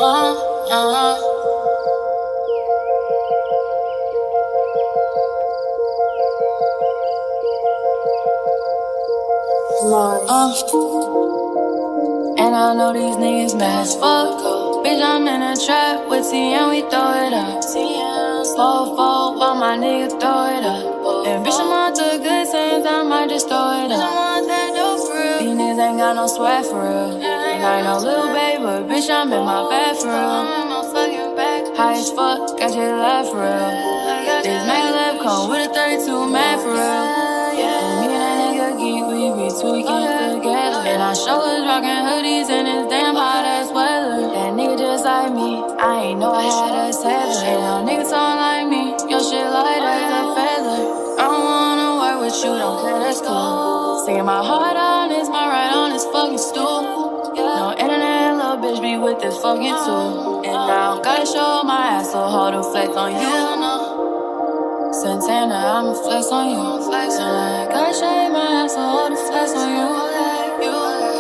And I know these niggas mad as fuck. Bitch, I'm in a trap with T and we throw it up. Slow fall while my nigga throw it up. And bitch, I'm on to good things, I might just throw it up. These niggas ain't got no sweat for real. And I ain't no little baby, but bitch, I'm in my bed for real. High as fuck, got your laugh for real. This man left come with a 32 man for real. And me and that nigga geek, we be tweaking together. And I show us rockin' hoodies in this damn hot ass weather. That nigga just like me, I ain't know I had a tether. Ain't no nigga talking like me, your shit light as a feather. I don't wanna work with you, don't care, that's cool. Singing my heart on, it's my right on this fucking stool. No internet, little bitch be with this fucking tool. And I don't gotta show my ass, so hold to flex on you. Santana, I'ma flex on you. And I ain't gotta show my ass, so hold to flex on you.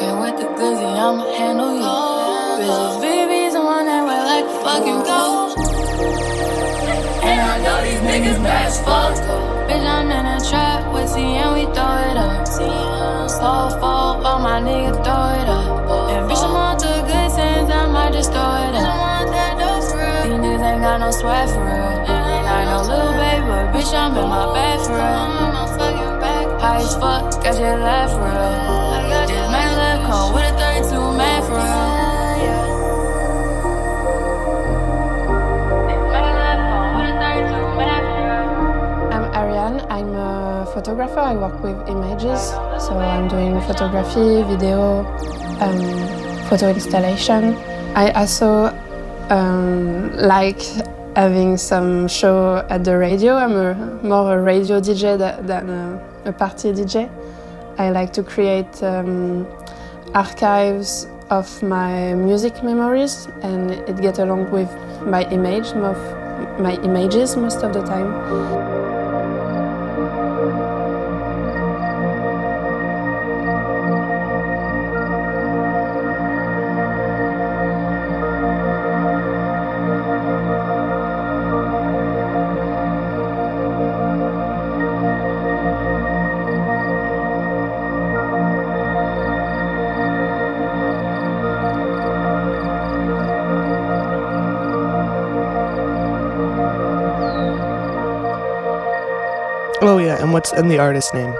Can't wait the glizzy, I'ma handle you. Bitches, VV's the one that wear like a fucking ghost. And I know these niggas bad as fuck. Bitch, I'm in a trap with T and we throw it up. Slow fall while my nigga throw it up. And bitch, I'm on to good things, I might just throw it up. These niggas ain't got no sweat for real. And I ain't no little baby, but bitch, I'm in my bed for real. High as fuck, got your laugh for real. This man left come with a 32 man for real. I'm Ariane, I'm a photographer, I work with images, so I'm doing photography, video, photo installation. I also like having some show at the radio. I'm more a radio DJ than a party DJ. I like to create archives of my music memories, and it gets along with my images most of the time. Oh yeah, and what's the artist name?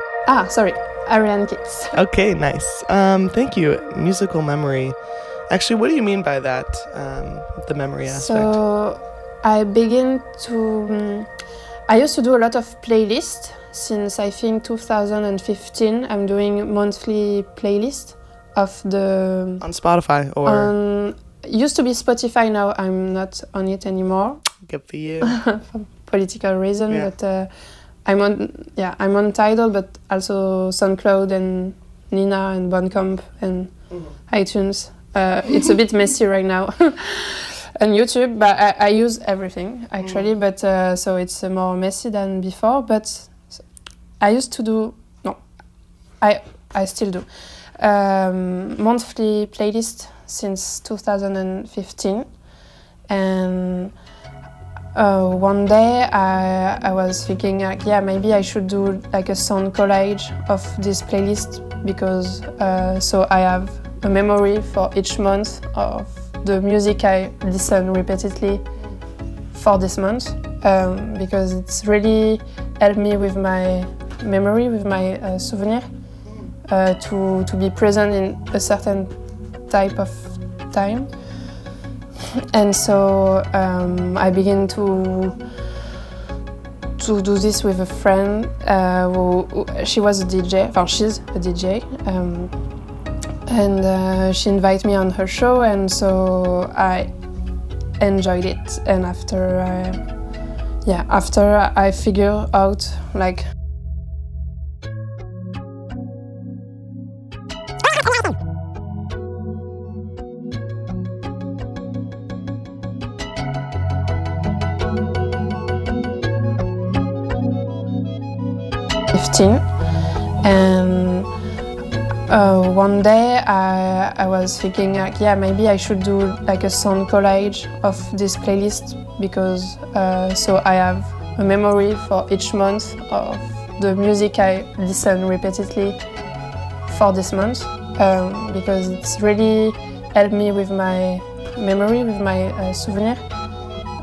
Sorry, Ariane Kiks. Okay, nice. Thank you. Musical memory. Actually, what do you mean by that? The memory aspect. So I I used to do a lot of playlists since I think 2015. I'm doing monthly playlist of the on Spotify or used to be Spotify. Now I'm not on it anymore. Good for you. For political reason, yeah. But I'm on Tidal, but also SoundCloud and Nina and Bandcamp and iTunes. It's a bit messy right now. And YouTube, but I use everything actually, but so it's more messy than before. But I used to do I still do monthly playlist since 2015, and one day I was thinking like, maybe I should do like a sound collage of this playlist, because so I have a memory for each month of the music I listen repeatedly for this month, because it's really helped me with my memory, with my souvenir, to be present in a certain type of time. And so I began to do this with a friend she was a DJ, she's a DJ, and she invited me on her show, and so I enjoyed it. And after I figured out like and One day I was thinking like, yeah, maybe I should do like a sound collage of this playlist because so I have a memory for each month of the music I listen repeatedly for this month because it's really helped me with my memory, with my souvenir,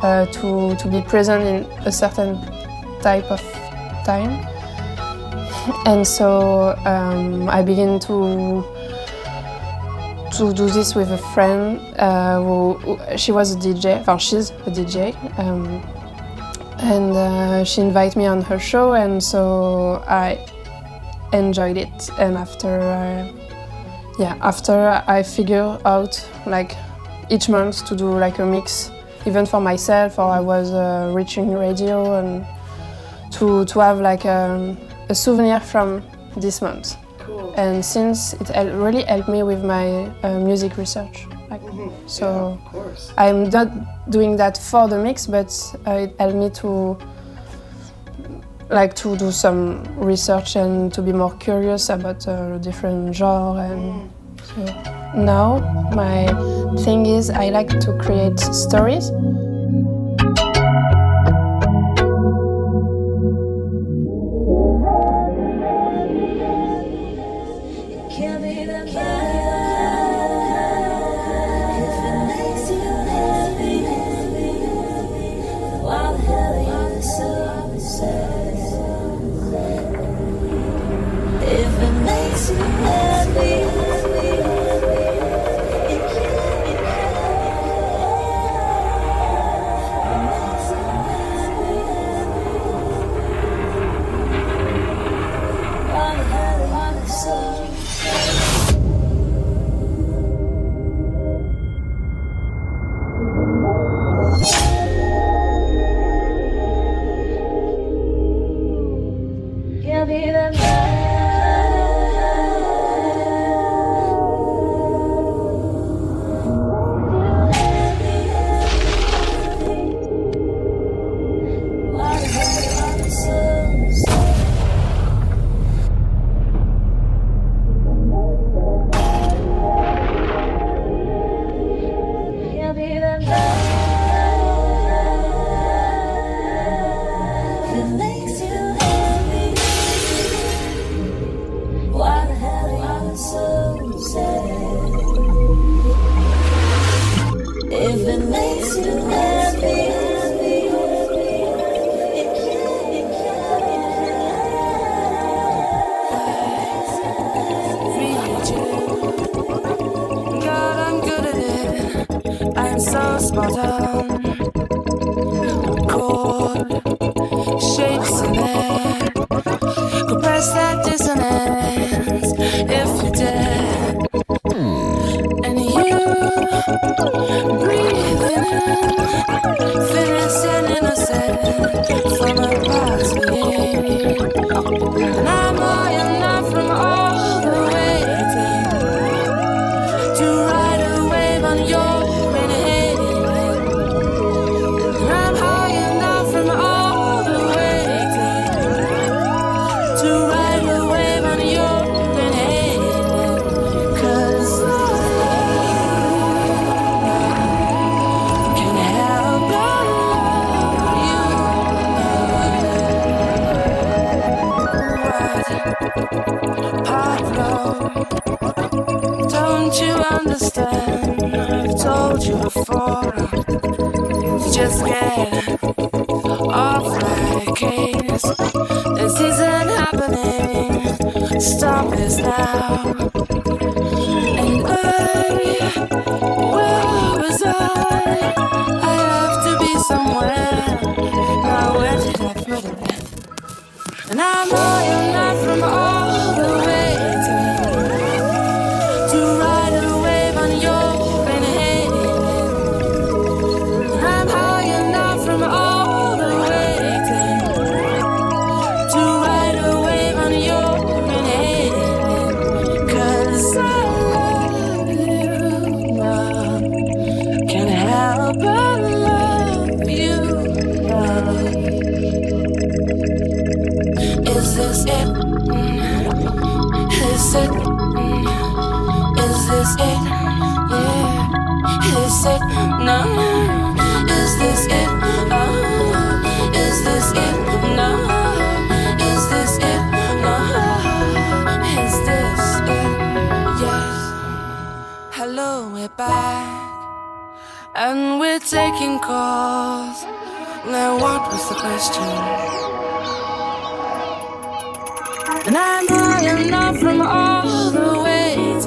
to be present in a certain type of time. And so I began to do this with a friend she was a DJ, she's a DJ, and she invited me on her show, and so I enjoyed it. And after I figured out like each month to do like a mix, even for myself, or I was reaching radio, and to have like a souvenir from this month. Cool. And since it really helped me with my music research. So yeah, of course. I'm not doing that for the mix, but it helped me to do some research and to be more curious about different genres. And so now my thing is I like to create stories. Don't you understand? I've told you before. Just get off my case. This isn't happening. Stop this now. And where was I? I have to be somewhere. Now where did I put it? And I know you're not from all the way to ride a wave on your grenade. I'm high enough from all the way to ride a wave on your grenade. 'Cause I love you now. Can't help but love you now. Is this it? Is it? this it? Yeah. Is it? No. Is this it? Oh. Is this it? No. Is this it? No. Is this it? Yes. Hello, we're back. And we're taking calls. Now what was the question? And I'm high enough from all the waiting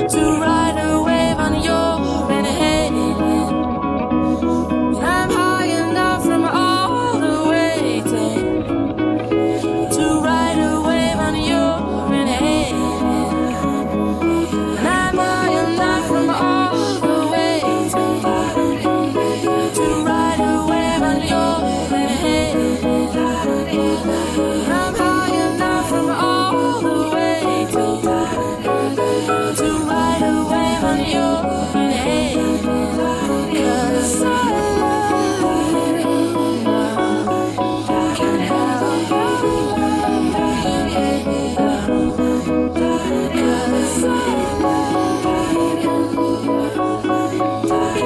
to ride a wave on your inhaling. And I'm high enough from all the waiting to ride a wave on your inhaling. And I'm high enough from all the waiting to ride a wave on your inhaling. I'm high enough from all the waiting to ride a wave on your inhaling. 'Cause I love you. Can't help it. 'Cause I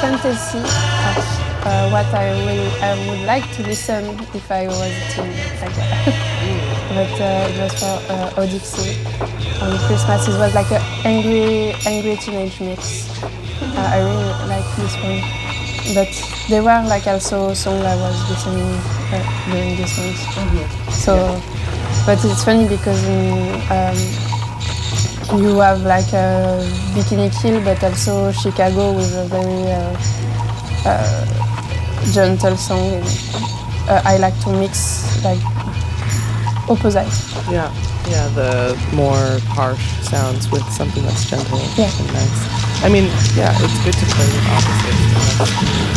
fantasy of what I would like to listen if I was a teen, like that. But it was for Odyssey on Christmas. It was like an angry teenage mix. I really like this one. But there were like also songs I was listening during this month. So, but it's funny because you have like a Bikini Kill, but also Chicago with a very gentle song. And, I like to mix like opposite. Yeah, the more harsh sounds with something that's gentle and nice. I mean, yeah, it's good to play with opposites.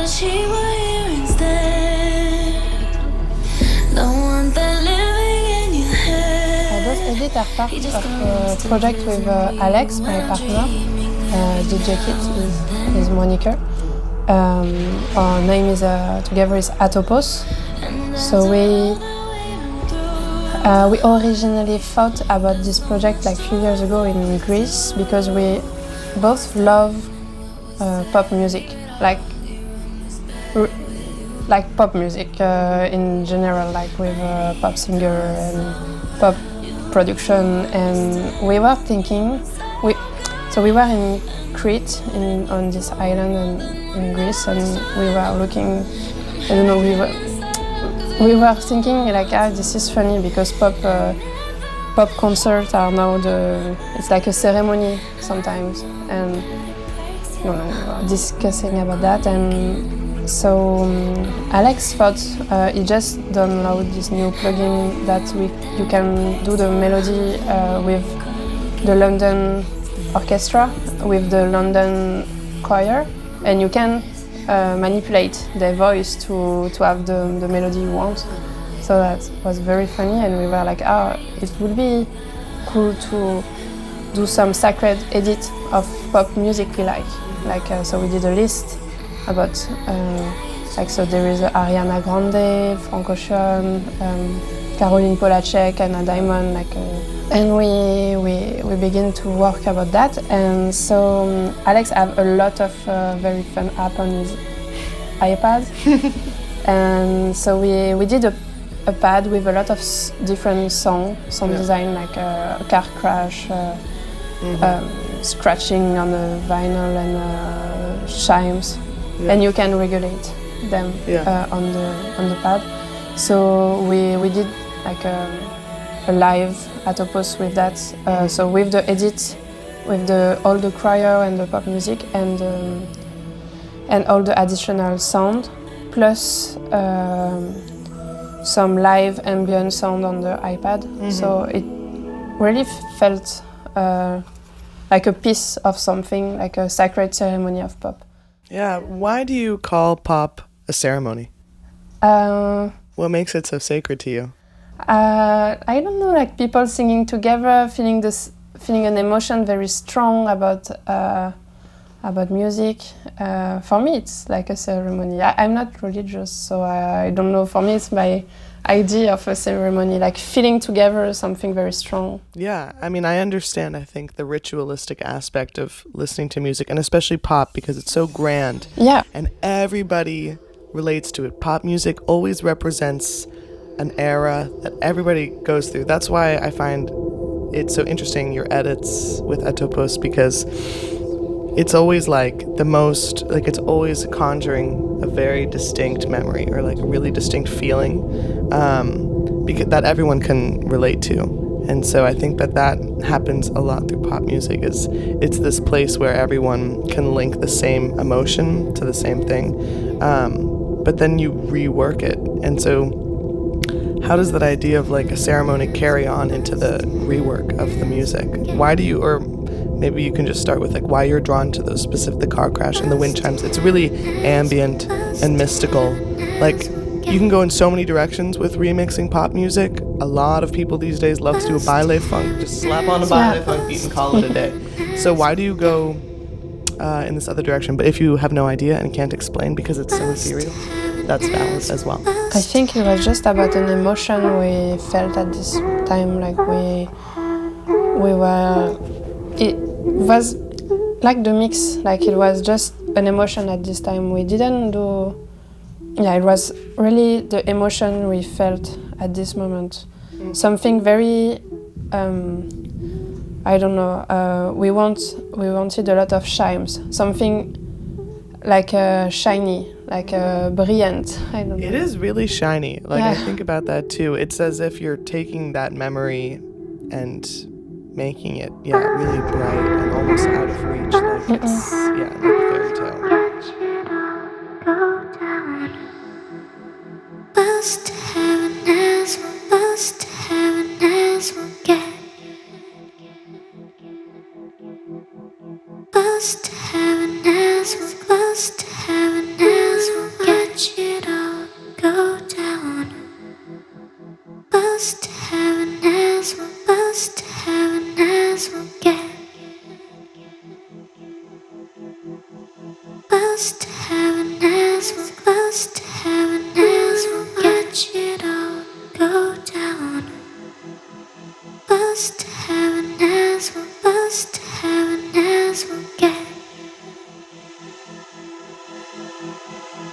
wish he were here instead. Don't want that living in your head. Those edits are part of a project with Alex, my partner. DJ Kit is moniker. Our name is together is Atopos. So we originally thought about this project like a few years ago in Greece because we both love pop music, like pop music in general, like with pop singer and pop production. And we were thinking, we were in Crete on this island in Greece, and we were looking. I don't know. We were thinking like, this is funny because pop concerts are now it's like a ceremony sometimes, and we were discussing about that. And so Alex thought he just download this new plugin that you can do the melody with the London orchestra, with the London choir, and you can manipulate their voice to have the melody you want. So that was very funny, and we were like, it would be cool to do some sacred edit of pop music we like. So we did a list about so there is Ariana Grande, Frank Ocean, Caroline Polachek, Anna Diamond, and we begin to work about that. And so Alex have a lot of very fun app on his iPad, and so we did a pad with a lot of different sound design, like a car crash, scratching on the vinyl, and chimes, and you can regulate them on the pad. So we did like a live Atopos with that. So with the edit, with all the choir and the pop music, and all the additional sound, plus some live ambient sound on the iPad. Mm-hmm. So it really felt like a piece of something, like a sacred ceremony of pop. Yeah, why do you call pop a ceremony? What makes it so sacred to you? I don't know, like people singing together, feeling an emotion very strong about music. For me, it's like a ceremony. I'm not religious, so I don't know. For me, it's my idea of a ceremony, like feeling together something very strong. Yeah, I mean, I understand, I think, the ritualistic aspect of listening to music, and especially pop, because it's so grand. Yeah. And everybody relates to it. Pop music always represents an era that everybody goes through. That's why I find it so interesting, your edits with Atopos, because it's always like it's always conjuring a very distinct memory, or like a really distinct feeling because that everyone can relate to. And so I think that happens a lot through pop music. It's this place where everyone can link the same emotion to the same thing, but then you rework it. And so how does that idea of like a ceremony carry on into the rework of the music? Why do you, or maybe you can just start with like why you're drawn to those specific, the car crash and the wind chimes. It's really ambient and mystical. Like you can go in so many directions with remixing pop music. A lot of people these days love to do a baile funk, just slap on a baile funk beat and call it a day. So why do you go in this other direction? But if you have no idea and can't explain because it's so ethereal, that's valid as well. I think it was just about an emotion we felt at this time, like we were. It was like the mix, like it was just an emotion at this time. We didn't do. Yeah, it was really the emotion we felt at this moment. Something very. I don't know. We wanted a lot of chimes. Something like shiny, like brilliant. I don't know. It is really shiny. Like I think about that too. It's as if you're taking that memory and making it, really bright and almost out of reach. Like it's, like a fairy tale. Must have an as we'll get. Must have an as we'll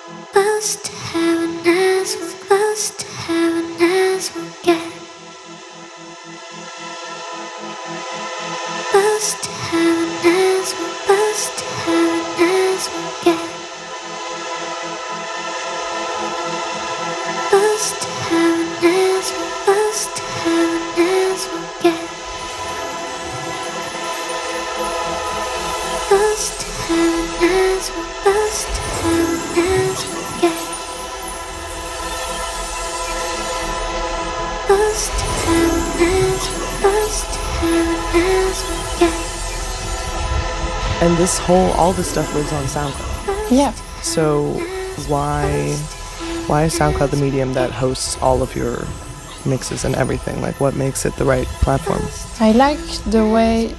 Close to heaven as we'll, close to heaven as we'll get. Close to heaven as we'll, close to heaven as we'll get. Close to heaven as we'll, close to heaven as we'll get. Close to heaven as we'll, close to heaven as we'll get. Close to heaven as we'll, close to heaven as we'll get. And all this stuff lives on SoundCloud. Yeah. So why is SoundCloud the medium that hosts all of your mixes and everything? Like, what makes it the right platform? I like the way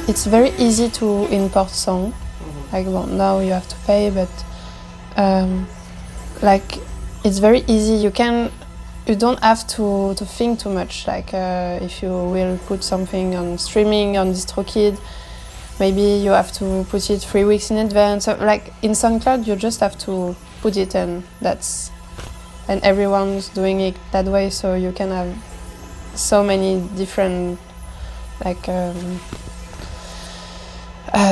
it's very easy to import song. Like, well, now you have to pay, but like it's very easy. You don't have to think too much. Like if you will put something on streaming on DistroKid, maybe you have to put it 3 weeks in advance. So, like in SoundCloud, you just have to put it, and everyone's doing it that way. So you can have so many different like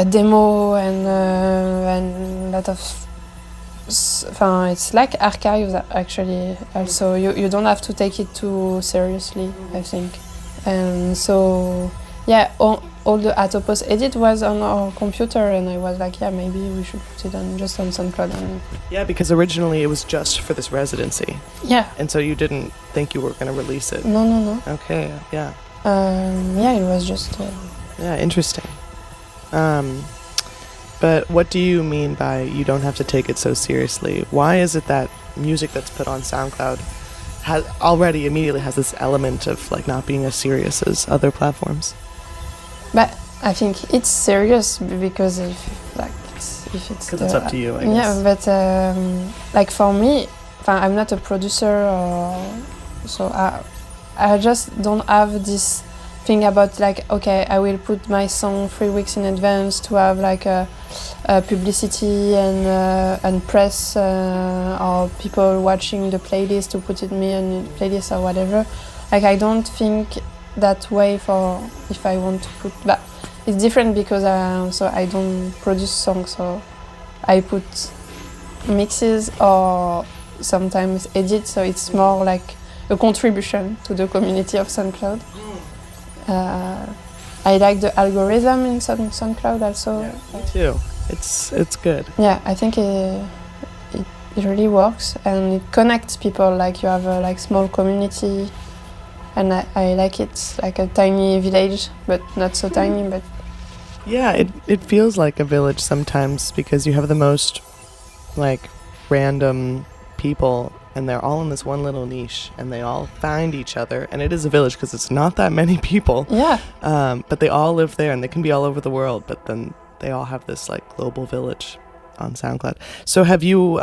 demo and a lot of. It's like archives actually. Also, you don't have to take it too seriously, I think. And so, yeah, all the Atopos edit was on our computer, and I was like, yeah, maybe we should put it just on SoundCloud. Yeah, because originally it was just for this residency. Yeah. And so you didn't think you were going to release it? No. Okay, yeah. Yeah, it was just... Yeah, interesting. But what do you mean by you don't have to take it so seriously? Why is it that music that's put on SoundCloud immediately has this element of like not being as serious as other platforms? But I think it's serious because if it's up to you, I guess. Yeah, but like for me, I'm not a producer, so I just don't have this thing about like, okay, I will put my song 3 weeks in advance to have like a publicity and press or people watching the playlist to put me on the playlist or whatever. Like I don't think that way for if I want to put. But it's different because I don't produce songs, so I put mixes or sometimes edit. So it's more like a contribution to the community of SoundCloud. I like the algorithm in SoundCloud also. Yeah, me too. It's good. Yeah, I think it really works and it connects people. Like you have a like small community, and I like it. It's like a tiny village, but not so tiny. But yeah, it feels like a village sometimes because you have the most like random people. And they're all in this one little niche, and they all find each other. And it is a village because it's not that many people. Yeah. But they all live there, and they can be all over the world. But then they all have this like global village on SoundCloud. So have you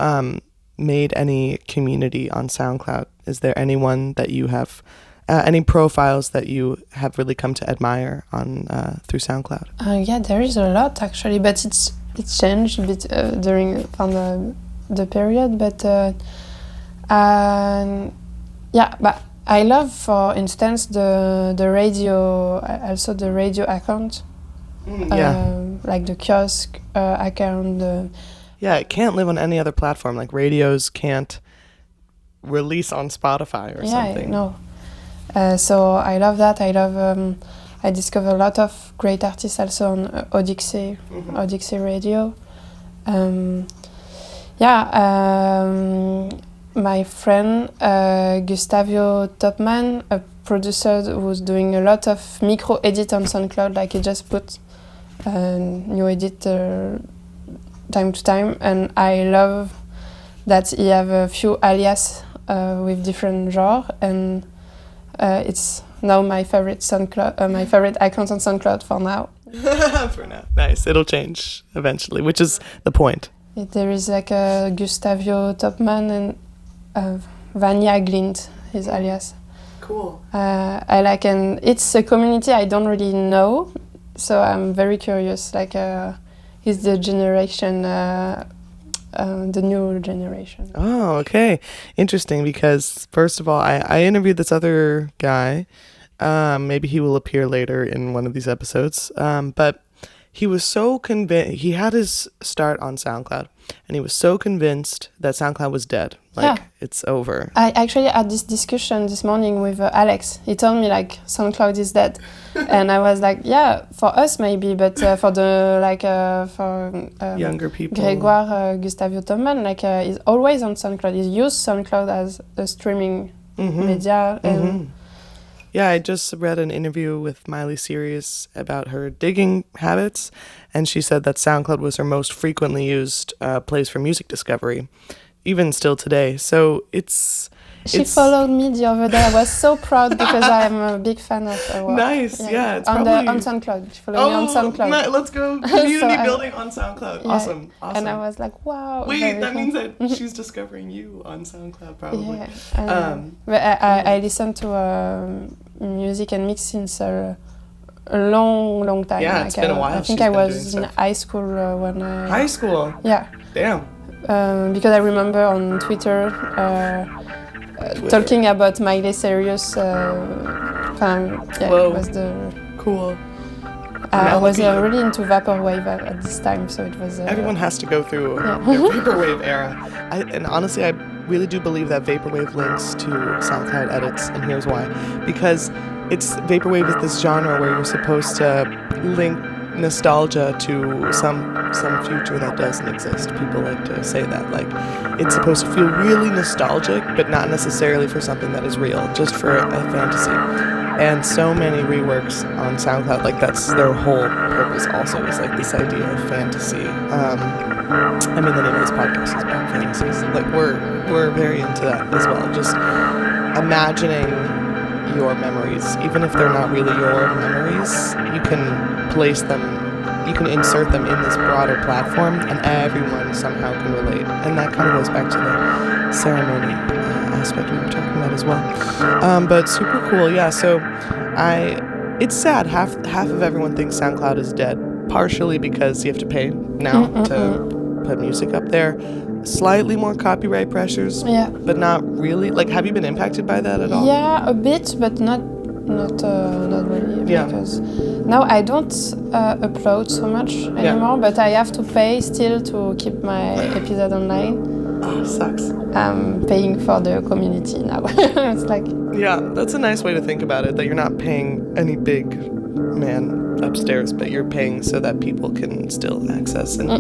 made any community on SoundCloud? Is there anyone that you have, any profiles that you have really come to admire on through SoundCloud? Yeah, there is a lot actually, but it's changed a bit during the period, but. Yeah, but I love, for instance, the radio, also the radio account, like the Kiosk account. Yeah, it can't live on any other platform. Like radios can't release on Spotify or something. Yeah, no. So I love that. I discover a lot of great artists also on Odyssey Radio. My friend Gustavio Topman, a producer who's doing a lot of micro edit on SoundCloud, like he just put new edit time to time, and I love that he have a few alias with different genre, and it's now my favorite SoundCloud, my favorite account on SoundCloud for now. For now, nice. It'll change eventually, which is the point. There is like a Gustavio Topman and Vanya Glint, his alias. Cool. I like, and it's a community I don't really know, so I'm very curious. Like, he's the generation the new generation. Oh, okay. Interesting, because first of all, I interviewed this other guy. Maybe he will appear later in one of these episodes. But he was so convinced. He had his start on SoundCloud, and he was so convinced that SoundCloud was dead. Like, it's over. I actually had this discussion this morning with Alex. He told me, like, SoundCloud is dead. And I was like, yeah, for us maybe, but for the, like, for younger people. Grégoire Gustavio Thoman, like, he's always on SoundCloud. He used SoundCloud as a streaming media. And yeah, I just read an interview with Miley Cyrus about her digging habits, and she said that SoundCloud was her most frequently used place for music discovery, even still today. So She followed me the other day. I was so proud because I'm a big fan of her work. Nice, yeah. It's on probably... on SoundCloud. She followed me on SoundCloud. Let's go. Community building on SoundCloud. Yeah, Awesome. And I was like, wow. Wait, that means that she's discovering you on SoundCloud, probably. Yeah. But I listen to music and mix since a long time. Yeah, it's been a while. I think I was in high school when I... High school? Yeah. Damn. Because I remember on Twitter... talking about Miley Cyrus, it was the... Cool. I was really into vaporwave at this time, so it was... Everyone has to go through their vaporwave era. And honestly, I really do believe that vaporwave links to SoundCloud edits, and here's why. Because vaporwave is this genre where you're supposed to link nostalgia to some future that doesn't exist. People like to say that, like, it's supposed to feel really nostalgic, but not necessarily for something that is real, just for a fantasy. And so many reworks on SoundCloud, like, that's their whole purpose also, is like this idea of fantasy. I mean, the name of this podcast is Bop Fantasies. Like, we're very into that as well, just imagining your memories, even if they're not really your memories. You can place them, you can insert them in this broader platform, and everyone somehow can relate. And that kind of goes back to the ceremony aspect we were talking about as well. But super cool, yeah. So it's sad. Half of everyone thinks SoundCloud is dead, partially because you have to pay now to put music up there. Slightly more copyright pressures, but not really. Like, have you been impacted by that at all? Yeah, a bit, but not really. Yeah. Because now I don't upload so much anymore, but I have to pay still to keep my episode online. Oh, sucks. I'm paying for the community now. It's like... Yeah, that's a nice way to think about it, that you're not paying any big man upstairs, but you're paying so that people can still access and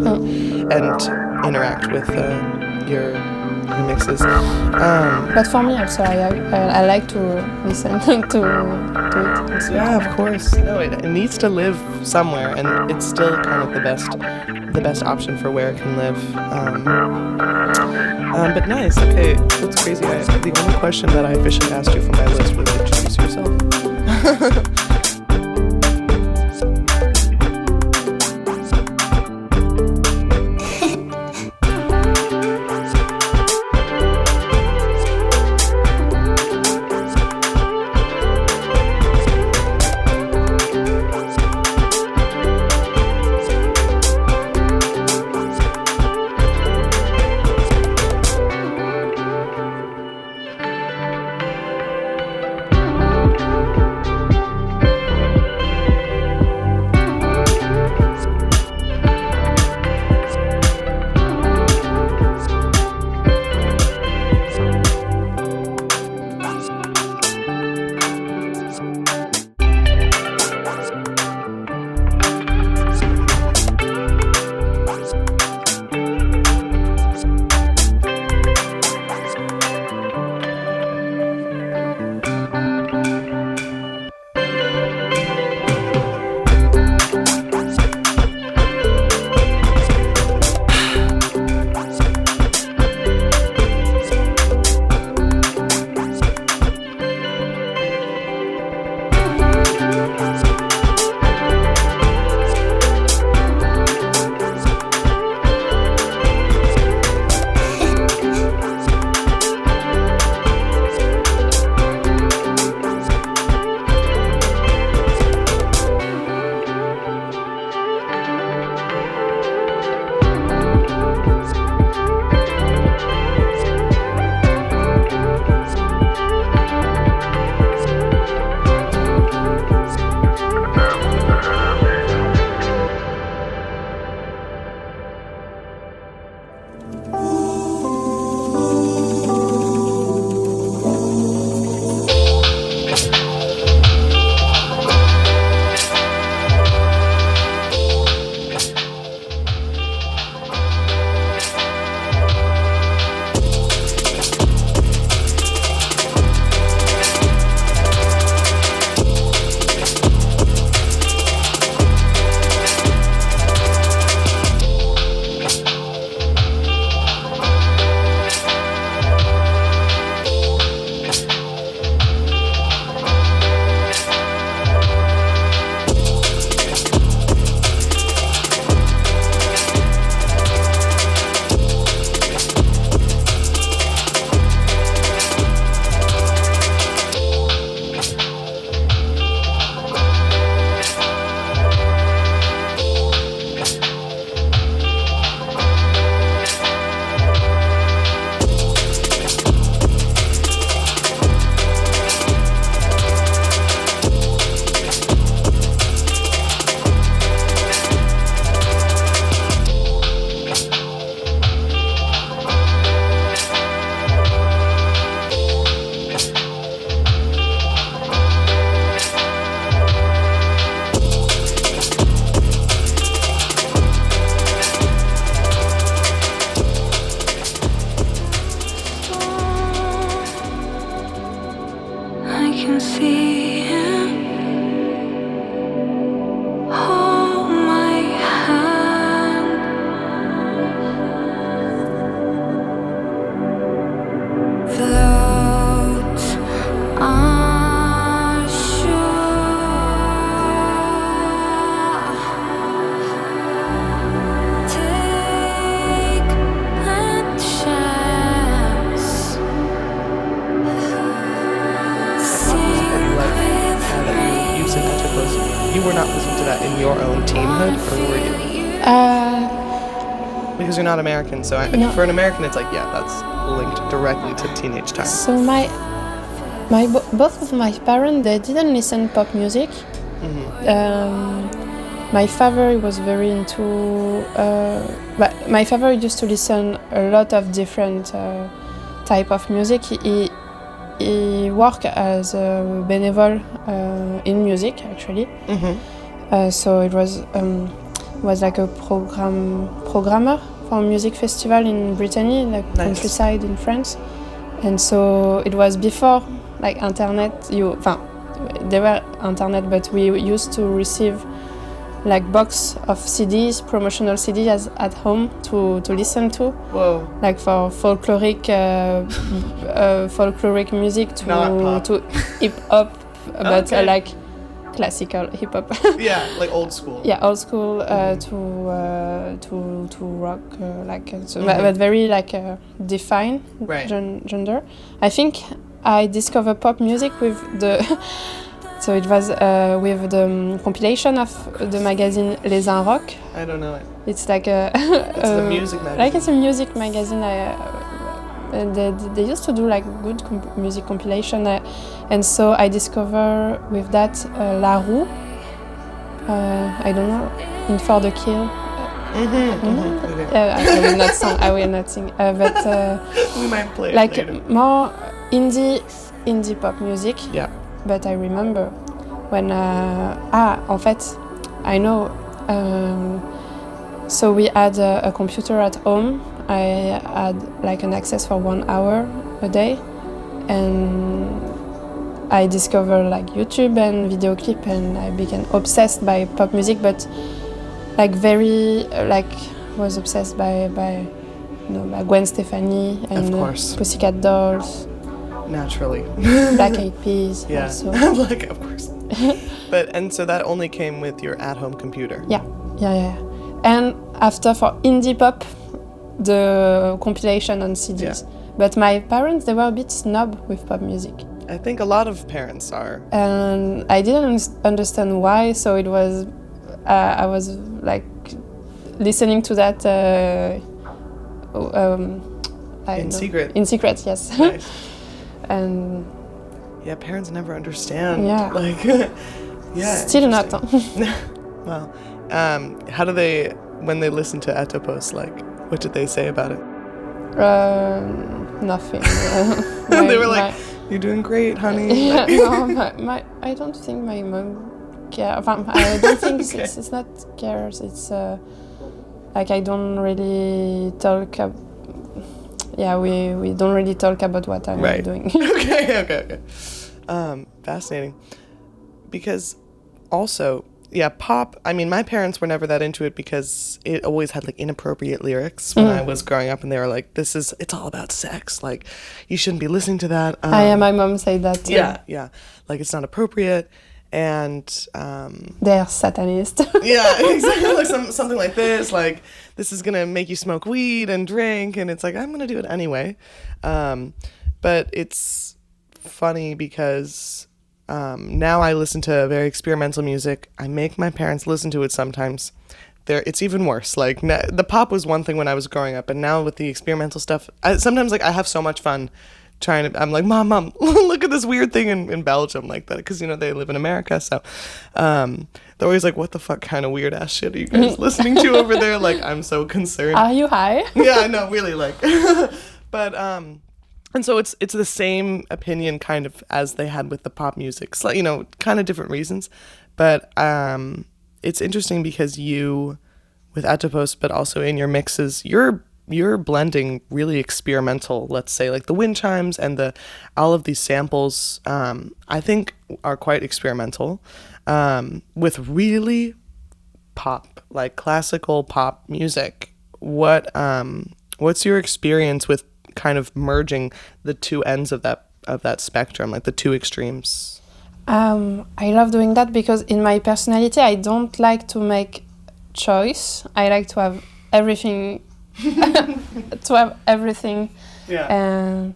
interact with your mixes. But for me also, I like to listen to it. Yeah, of course. No, it needs to live somewhere, and it's still kind of the best option for where it can live. But nice. Okay, that's crazy. The only question that I officially asked you from my list was introduce yourself. Because you're not American, so No. for an American, it's like, yeah, that's linked directly to teenage time. So both of my parents, they didn't listen pop music. My father was very into, but my father used to listen a lot of different type of music. He worked as a benevolent in music, actually. So it was like a programmer for a music festival in Brittany, like countryside in France. And so it was before like internet. There were internet, but we used to receive like box of CDs, promotional CDs at home to listen to. Whoa. Like for folkloric music to hip hop, but like classical hip hop. Yeah, like old school. Yeah, old school to rock, but very like defined gender. I think I discovered pop music with the. So it was with the compilation of the magazine Les Un Rock. I don't know it. It's like a. It's the music magazine. Like it's a music magazine. And they used to do like good music compilation, and so I discovered with that La Roux. I don't know, In For the Kill. Okay. I will not sing. But we might play it like later. more indie pop music. Yeah. But I remember when en fait, I know. So we had a computer at home. I had like an access for 1 hour a day, and I discovered like YouTube and video clip, and I became obsessed by pop music, but like very was obsessed by Gwen Stefani and Pussycat Dolls. Naturally. Black Eyed Peas. Yeah. Also. Like, of course. And so that only came with your at-home computer. Yeah. And after for indie pop, the compilation on CDs. Yeah. But my parents, they were a bit snob with pop music. I think a lot of parents are. And I didn't understand why, so it was, I was like listening to that in secret. In secret, yes. Nice. And yeah, parents never understand. Yeah. Like, yeah. Still not. Well, how do they, when they listen to Atopos, like, what did they say about it? Nothing. They were like, "You're doing great, honey." Yeah, no, I don't think my mom cares. I don't think Okay. it's not cares. It's like I don't really talk. We don't really talk about what I'm doing. Okay. Fascinating. Because also, yeah, pop, I mean, my parents were never that into it because it always had like inappropriate lyrics when I was growing up, and they were like, it's all about sex. Like, you shouldn't be listening to that. My mom said that too. Yeah. Like, it's not appropriate. And they're Satanist. Yeah, exactly. Like something like this, like, this is gonna make you smoke weed and drink, and it's like, I'm gonna do it anyway. But it's funny because now I listen to very experimental music. I make my parents listen to it sometimes. It's even worse. Like, the pop was one thing when I was growing up, and now with the experimental stuff, sometimes like I have so much fun I'm like, mom, look at this weird thing in Belgium, like that, because, they live in America, so they're always like, what the fuck kind of weird ass shit are you guys listening to over there? Like, I'm so concerned. Are you high? Yeah, I know, really, like. But and so it's the same opinion kind of as they had with the pop music, so, kind of different reasons, but it's interesting because you, with Atopos, but also in your mixes, you're blending really experimental, let's say, like the wind chimes and all of these samples, I think are quite experimental, with really pop, like classical pop music. What's your experience with kind of merging the two ends of that spectrum, like the two extremes? I love doing that because in my personality, I don't like to make choice. I like to have everything. Yeah. And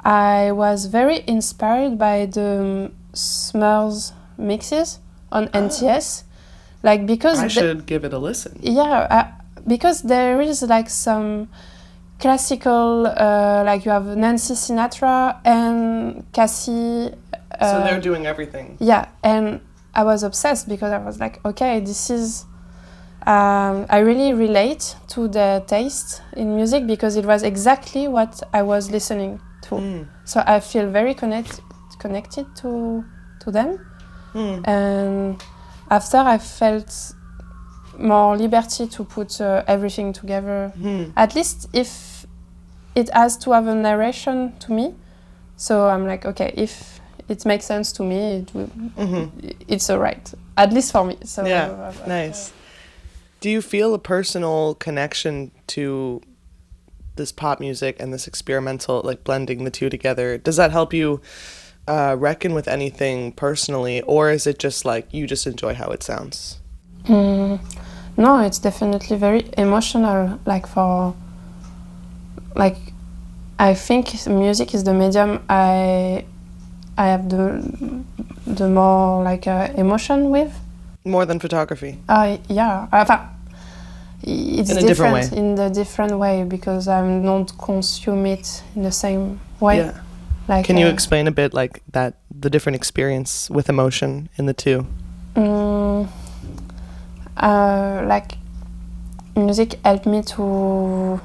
I was very inspired by the Smurfs mixes on NTS, like, because I should give it a listen. Yeah, because there is like some classical, like you have Nancy Sinatra and Cassie. So they're doing everything. Yeah, and I was obsessed because I was like, okay, this is. I really relate to the taste in music because it was exactly what I was listening to. So I feel very connected to them. And after I felt more liberty to put everything together, at least if it has to have a narration to me. So I'm like, okay, if it makes sense to me, it's all right, at least for me. So yeah, nice. Do you feel a personal connection to this pop music and this experimental, like blending the two together? Does that help you reckon with anything personally, or is it just like you just enjoy how it sounds? No, it's definitely very emotional. I think music is the medium I have the more like emotion with. More than photography? Yeah. It's in a different way. In a different way because I don't consume it in the same way. Yeah. Can you explain a bit like that, the different experience with emotion in the two? Like music helped me to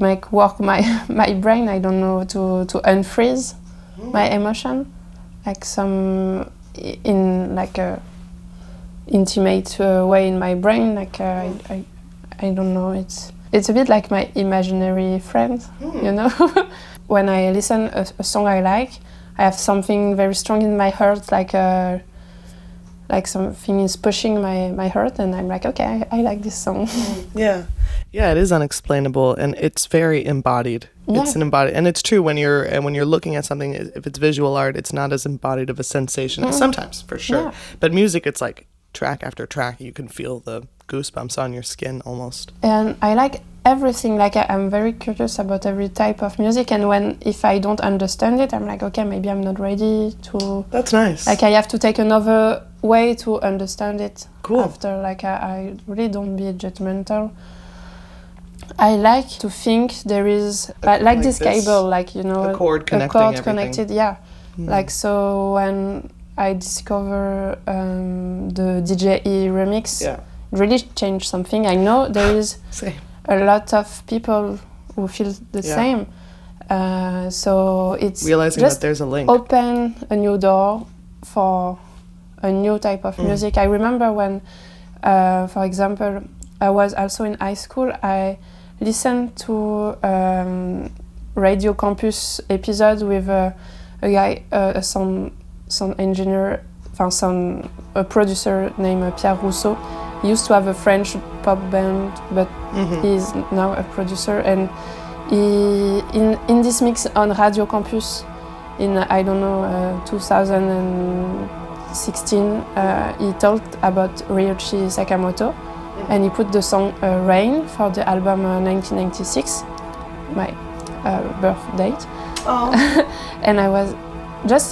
make work my brain. I don't know, to unfreeze my emotion, like some in like a intimate way in my brain. Like I don't know. It's a bit like my imaginary friend, you know. When I listen a song I like, I have something very strong in my heart, like something is pushing my heart, and I'm like, okay, I like this song. Yeah, it is unexplainable, and it's very embodied. Yeah. It's an embodied, and it's true when you're looking at something. If it's visual art, it's not as embodied of a sensation. Sometimes, for sure, yeah. But music, it's like track after track. You can feel the goosebumps on your skin almost. And I like everything. Like I'm very curious about every type of music, and if I don't understand it, I'm like, okay, maybe I'm not ready to. That's nice. Like I have to take another way to understand it. Cool. After, like I really don't be judgmental. I like to think there is like this cable, like, you know, a cord connected. Yeah. Like, so when I discover the DJE remix, it really changed something. I know there is a lot of people who feel the same. So it's realizing just that there's a link. Open a new door for a new type of music. I remember when, for example, I was also in high school, I listened to Radio Campus episode with a guy, a sound engineer, a producer named Pierre Rousseau. He used to have a French pop band, but he's now a producer. And he, in this mix on Radio Campus in, 2016, he talked about Ryuichi Sakamoto. And he put the song Rain for the album 1996, my birth date. Oh. And I was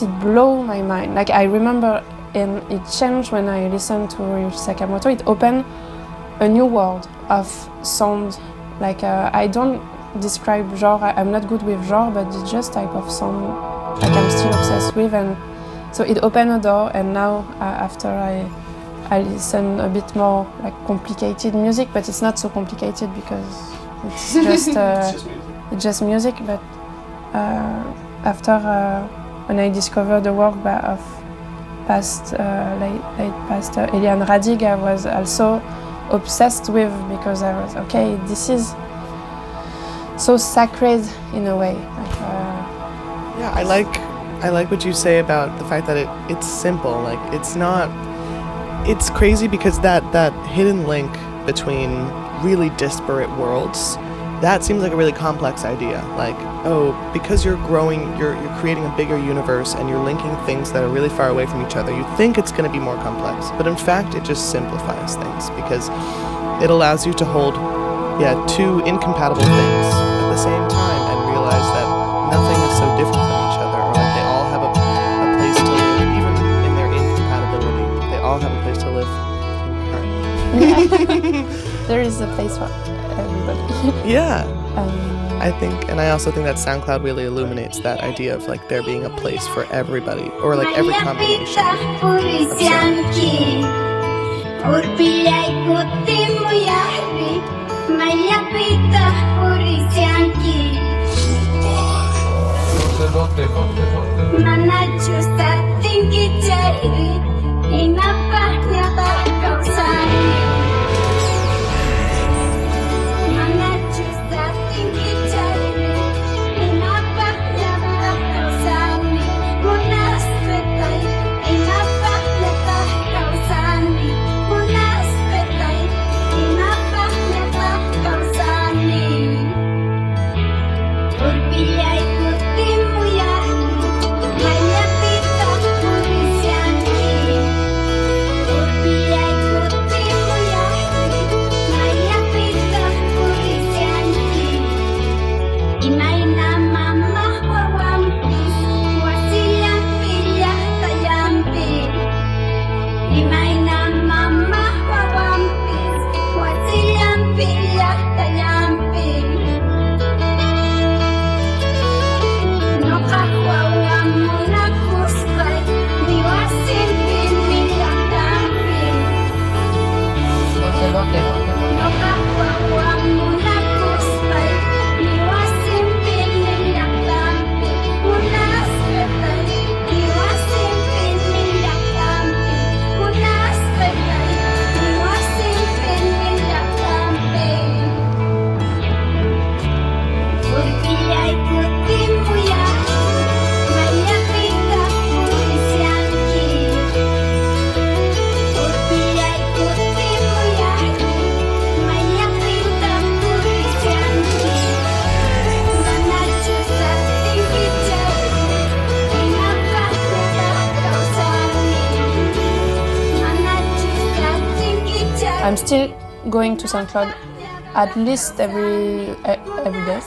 it blew my mind. Like I remember, and it changed when I listened to Ryuichi Sakamoto. It opened a new world of sound. Like I don't describe genre, I'm not good with genre, but it's just type of sound like I'm still obsessed with. And so it opened a door, and now after I listen a bit more like complicated music, but it's not so complicated because it's just it's just music. But after when I discovered the work of late past Eliane Radig, I was also obsessed with, because I was this is so sacred in a way. Yeah, I like what you say about the fact that it's simple. Like it's not. It's crazy because that hidden link between really disparate worlds, that seems like a really complex idea. Like, because you're growing, you're creating a bigger universe and you're linking things that are really far away from each other, you think it's going to be more complex. But in fact, it just simplifies things because it allows you to hold, two incompatible things at the same time and realize that nothing is so different from each other, or like they all have a place to live, even in their incompatibility. They all have a place to live in your heart. There is a place for everybody. Yeah. I think, and I also think that SoundCloud really illuminates that idea of like there being a place for everybody, or like every combination of sound. I'm still going to SoundCloud at least every day.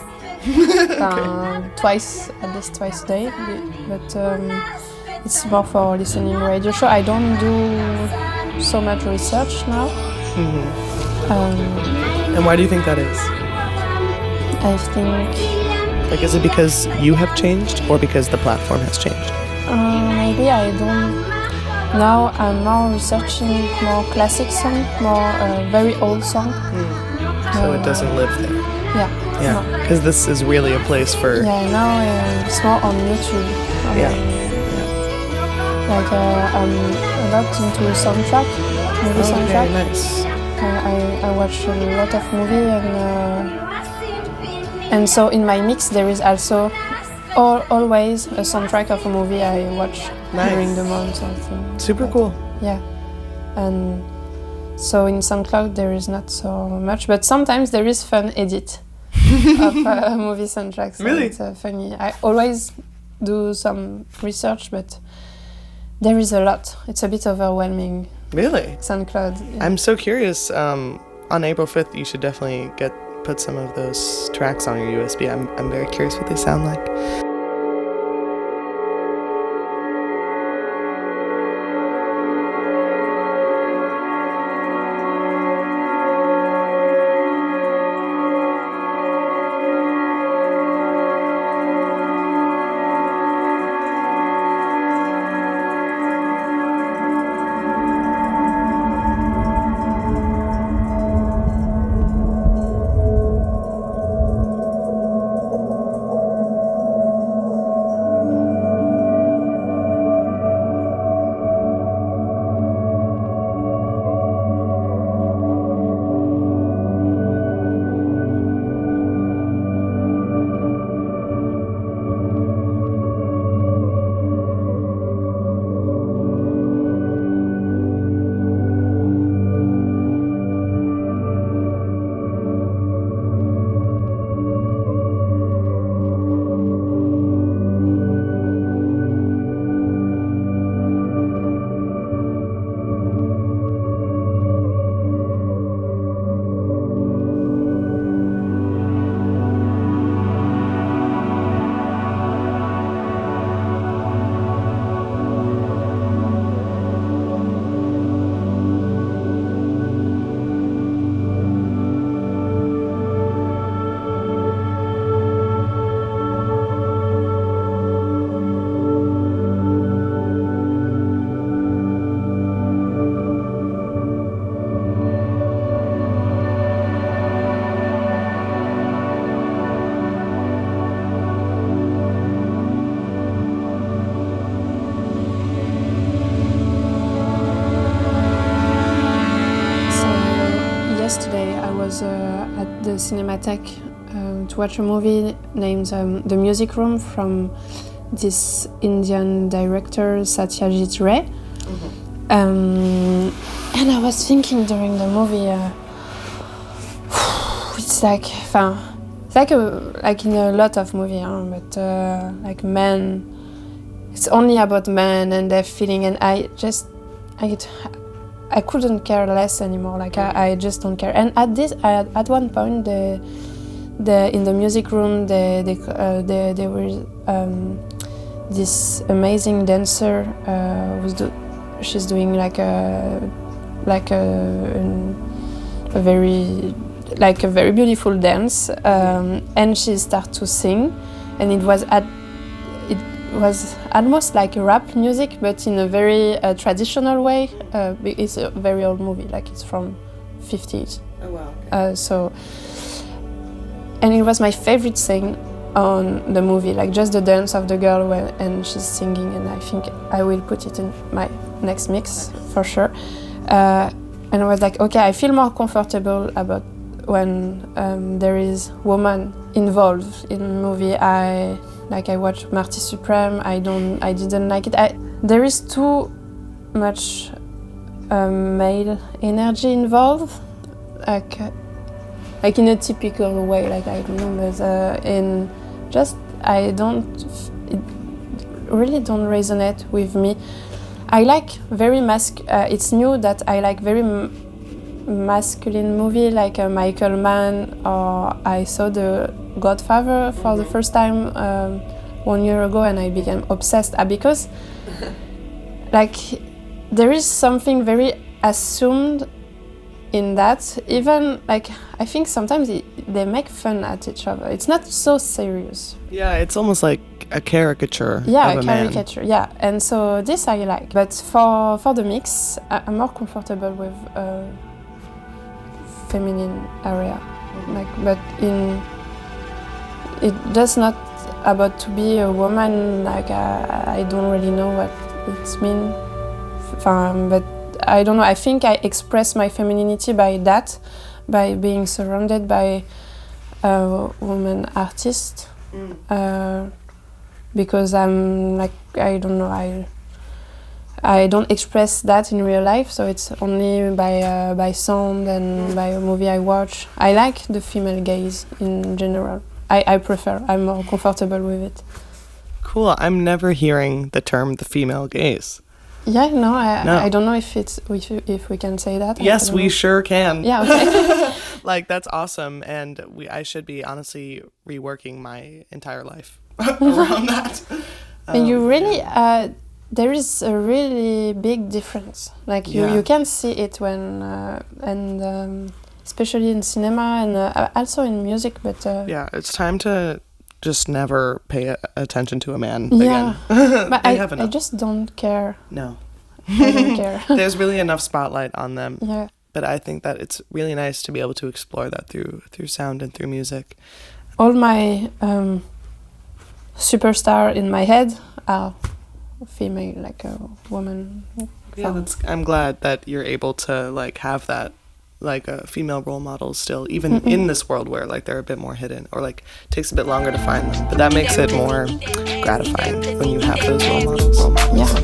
Twice, at least twice a day. But it's more for listening radio show. I don't do so much research now. And why do you think that is? I think... Like, is it because you have changed or because the platform has changed? Maybe I don't... Now I'm more researching more classic song, more very old song. So it doesn't live there. Yeah. Yeah, because this is really a place for... Yeah, now it's more on YouTube. Like I'm a lot into soundtrack, movie soundtrack. Okay, nice. I watch a lot of movie and so in my mix there is also always a soundtrack of a movie I watch during the month or something. Super cool. Yeah, and so in SoundCloud there is not so much, but sometimes there is fun edit of movie soundtracks. So really? It's funny. I always do some research, but there is a lot. It's a bit overwhelming. Really? SoundCloud. Yeah. I'm so curious. On April 5th, you should definitely put some of those tracks on your USB. I'm very curious what they sound like. Cinematheque to watch a movie named The Music Room from this Indian director Satyajit Ray. And I was thinking during the movie, it's like in a lot of movies, but like men, it's only about men and their feeling, and I couldn't care less anymore. Like I just don't care. And at one point, in the music room, there was this amazing dancer she's doing like a very beautiful dance, and she started to sing, and it was almost like rap music, but in a very traditional way. It's a very old movie, like it's from 50s. Oh wow. Okay. And it was my favorite thing on the movie, like just the dance of the girl and she's singing, and I think I will put it in my next mix for sure. And I was like, okay, I feel more comfortable about when there is woman involved in a movie. I watched Marty Supreme. I didn't like it. There is too much male energy involved, like in a typical way. Like I don't know, but it really don't resonate with me. I like very it's new that I like very masculine movie, like Michael Mann, or I saw The Godfather for the first time 1 year ago, and I became obsessed because like there is something very assumed in that. Even like I think sometimes they make fun at each other. It's not so serious. Yeah, it's almost like a caricature of a caricature, man. yeah. And so this I like. But for the mix, I'm more comfortable with feminine area. But it does not about to be a woman. Like I don't really know what it means. But I don't know. I think I express my femininity by being surrounded by a woman artist. Because I'm like, I don't know, I don't express that in real life, so it's only by sound and by a movie I watch. I like the female gaze in general. I'm more comfortable with it. Cool. I'm never hearing the term the female gaze. Yeah, no. I don't know if we can say that. Yes, we sure can. Yeah, okay. Like, that's awesome, and I should be honestly reworking my entire life around that. And you really, there is a really big difference. Like you can see it when, especially in cinema and also in music. But yeah, it's time to just never pay attention to a man again. But I just don't care. No. I don't care. There's really enough spotlight on them. Yeah. But I think that it's really nice to be able to explore that through sound and through music. All my superstar in my head are female, like a woman. Yeah, I'm glad that you're able to like have that, like female role models still, even in this world where like they're a bit more hidden, or like takes a bit longer to find them. But that makes it more gratifying when you have those role models. Yeah.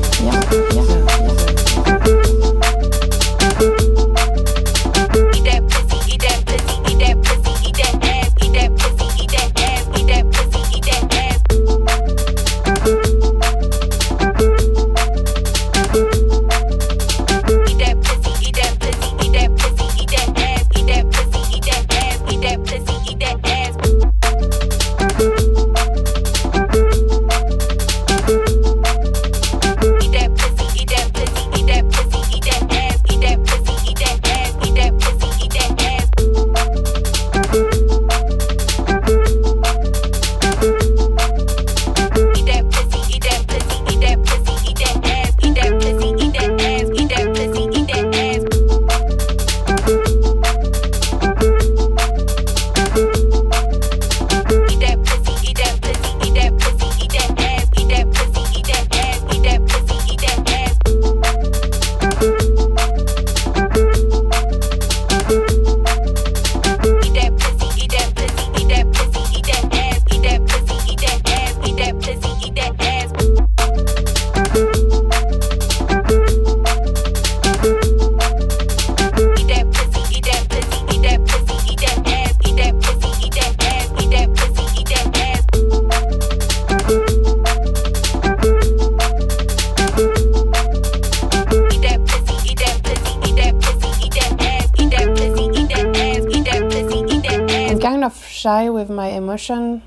shy with my emotion.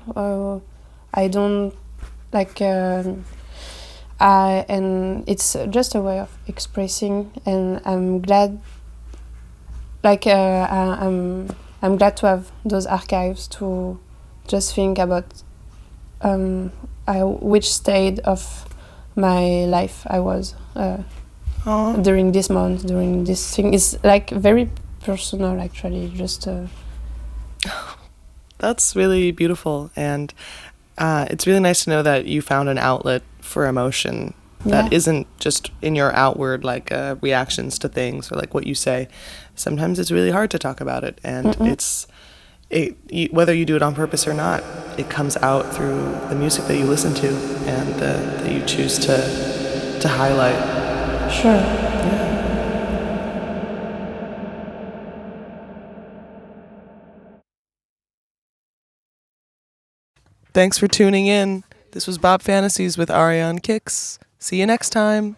I don't like. And it's just a way of expressing, and I'm glad. I'm glad to have those archives to just think about which state of my life I was during this month, during this thing. It's like very personal, actually. Just That's really beautiful, and it's really nice to know that you found an outlet for emotion that isn't just in your outward reactions to things or like what you say. Sometimes it's really hard to talk about it, and whether you do it on purpose or not, it comes out through the music that you listen to and that you choose to highlight. Sure. Yeah. Thanks for tuning in. This was Bop Fantasies with Ariane Kiks. See you next time.